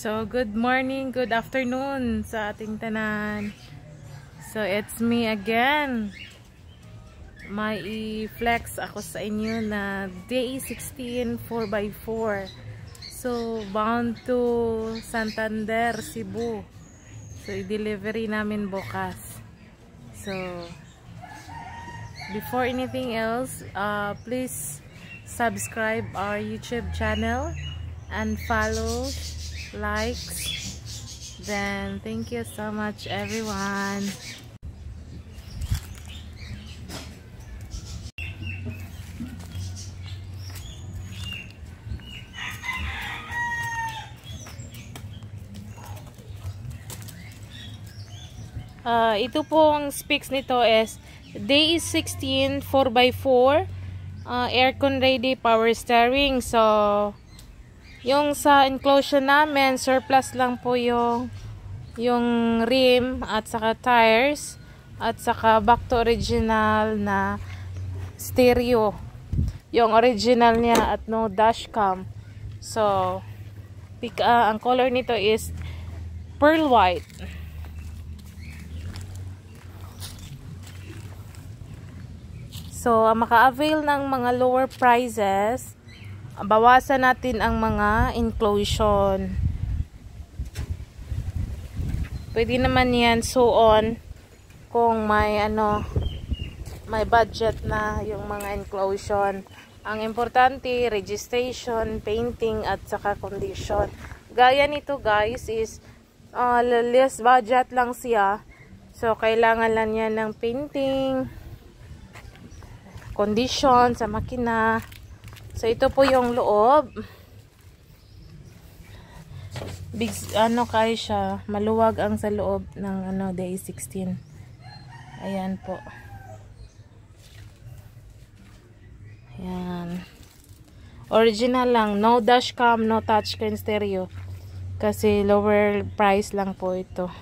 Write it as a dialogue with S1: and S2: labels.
S1: So, good morning, good afternoon sa ating tanan. So, it's me again. May i-flex ako sa inyo na day 16 4x4. So, bound to Santander, Cebu. So, i-delivery namin bukas. So, before anything else, please subscribe our YouTube channel and follow, likes. Then thank you so much, everyone. Ito pong specs nito is day is 16 4x4, aircon ready, power steering. So yung sa enclosure namin, surplus lang po yung rim at saka tires at saka back to original na stereo. Yung original niya at no dashcam. So ang color nito is pearl white. So maka-avail ng mga lower prices, bawasan natin ang mga inclusion. Pwede naman yan suon kung may may budget na yung mga inclusion. Ang importante, registration, painting at saka condition. Gaya nito guys is less budget lang siya. So kailangan lang yan ng painting, condition sa makina. So ito po yung loob. Big kayo siya, maluwag ang sa loob ng day 16. Ayan po. Ayan. Original lang, no dashcam, no touchscreen stereo. Kasi lower price lang po ito.